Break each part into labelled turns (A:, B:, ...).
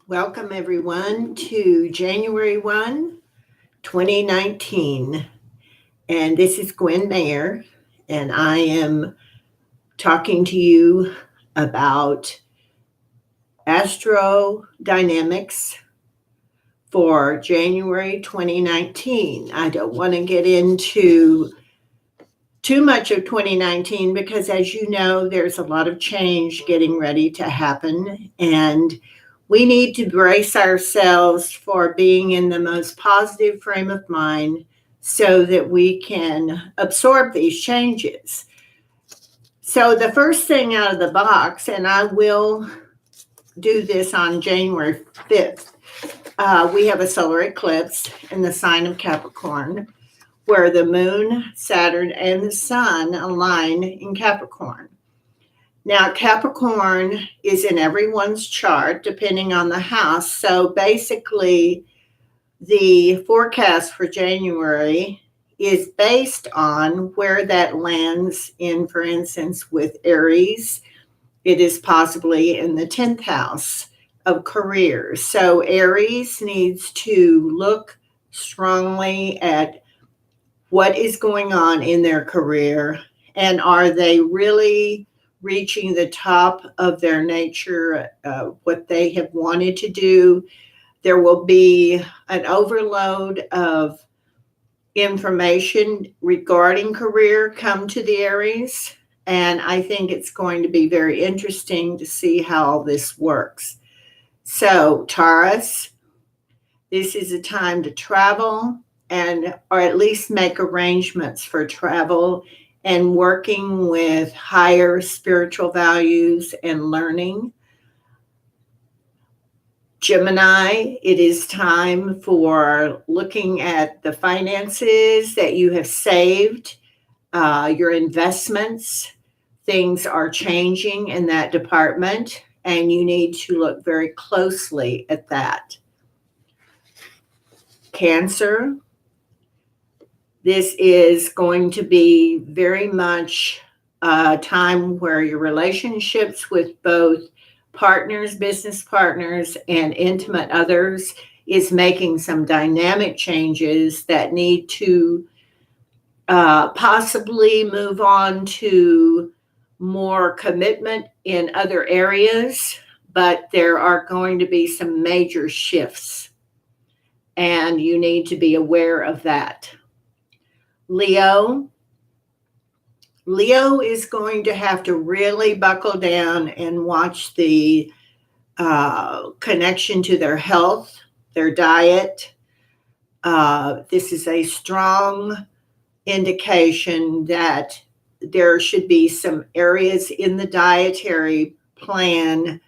A: Welcome, everyone, to January 2019. And this is Gwen Mayer, and I am talking to you about Astro Dynamics for January 2019. I don't want to get into too much of 2019 because, as you know, there's a lot of change getting ready to happen. And we need to brace ourselves for being in the most positive frame of mind so that we can absorb these changes. So, the first thing out of the box, and I will do this on January 5th, we have a solar eclipse in the sign of Capricorn where the moon, Saturn, and the sun align in Capricorn. Now, Capricorn is in everyone's chart depending on the house. So basically, the forecast for January is based on where that lands in, for instance, with Aries. It is possibly in the 10th house of career. So Aries needs to look strongly at what is going on in their career, and are they really reaching the top of their nature, what they have wanted to do. There will be an overload of information regarding career come to the Aries, and I think it's going to be very interesting to see how all this works. So Taurus, this is a time to travel, and or at least make arrangements for travel and working with higher spiritual values and learning. Gemini, it is time for looking at the finances that you have saved, your investments. Things are changing in that department, and you need to look very closely at that. Cancer, this is going to be very much a time where your relationships with both partners, business partners, and intimate others is making some dynamic changes that need to possibly move on to more commitment in other areas, but there are going to be some major shifts, and you need to be aware of that. Leo is going to have to really buckle down and watch the connection to their health, their diet. This is a strong indication that there should be some areas in the dietary plan.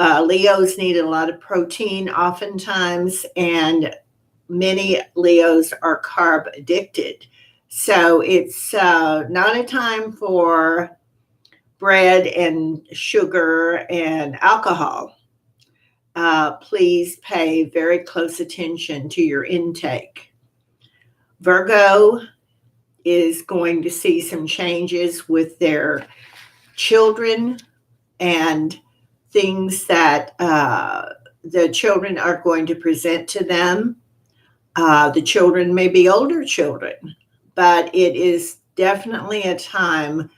A: Leos need a lot of protein oftentimes, and many Leos are carb addicted. So it's not a time for bread and sugar and alcohol. Please pay very close attention to your intake. Virgo is going to see some changes with their children and things that the children are going to present to them. The children may be older children, but it is definitely a time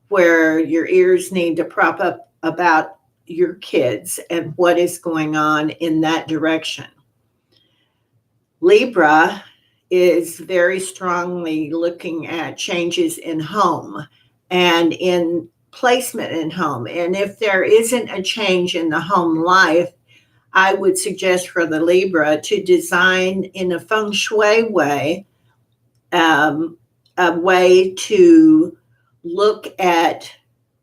A: where your ears need to prop up about your kids and what is going on in that direction. Libra is very strongly looking at changes in home and in placement in home. And if there isn't a change in the home life, I would suggest for the Libra to design in a feng shui way, a way to look at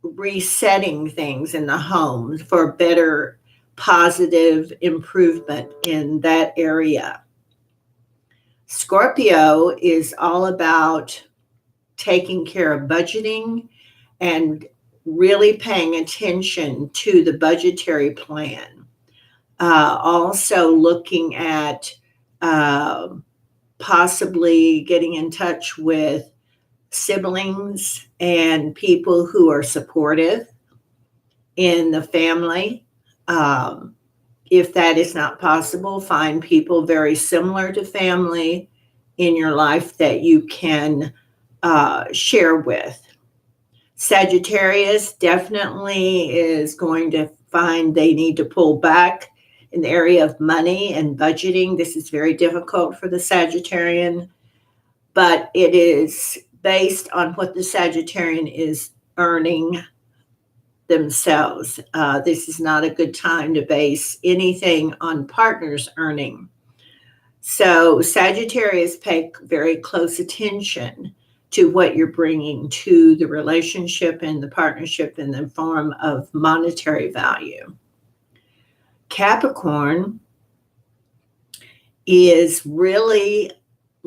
A: resetting things in the home for better positive improvement in that area. Scorpio is all about taking care of budgeting and really paying attention to the budgetary plan. Also looking at possibly getting in touch with siblings and people who are supportive in the family. If that is not possible, find people very similar to family in your life that you can share with. Sagittarius definitely is going to find they need to pull back in the area of money and budgeting. This is very difficult for the Sagittarian, but it is based on what the Sagittarian is earning themselves. This is not a good time to base anything on partners earning. So Sagittarius, pay very close attention to what you're bringing to the relationship and the partnership in the form of monetary value. Capricorn is really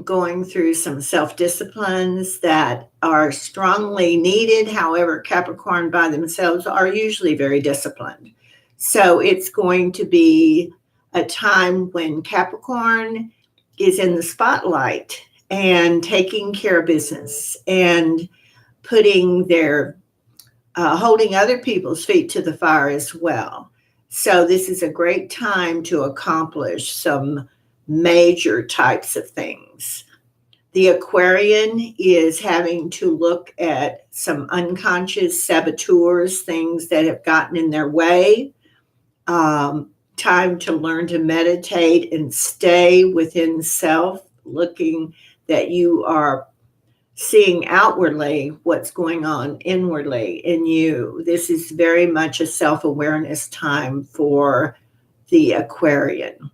A: going through some self-disciplines that are strongly needed. However, Capricorn by themselves are usually very disciplined. So it's going to be a time when Capricorn is in the spotlight and taking care of business and putting their, holding other people's feet to the fire as well. So this is a great time to accomplish some major types of things. The Aquarian is having to look at some unconscious saboteurs, things that have gotten in their way. Time to learn to meditate and stay within self, looking that you are seeing outwardly what's going on inwardly in you. This is very much a self-awareness time for the Aquarian.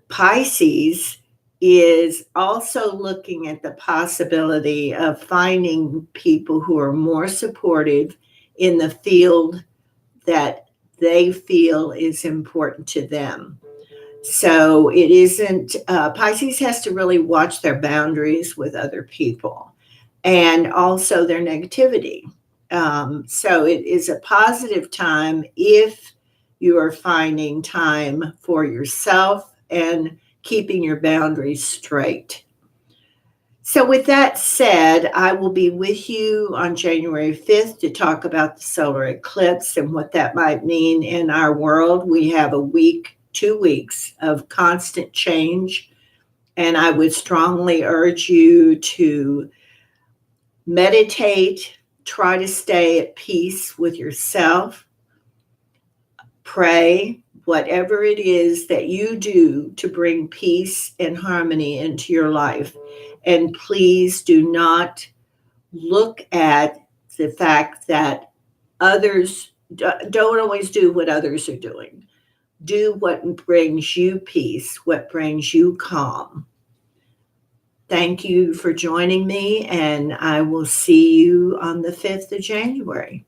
A: Pisces is also looking at the possibility of finding people who are more supportive in the field that they feel is important to them. So it isn't, Pisces has to really watch their boundaries with other people and also their negativity. So it is a positive time if you are finding time for yourself and keeping your boundaries straight. So with that said, I will be with you on January 5th to talk about the solar eclipse and what that might mean in our world. We have a week, 2 weeks of constant change, and I would strongly urge you to meditate, try to stay at peace with yourself, pray, whatever it is that you do to bring peace and harmony into your life. And please do not look at the fact that others don't always do what others are doing. Do what brings you peace, what brings you calm. Thank you for joining me, and I will see you on the 5th of January.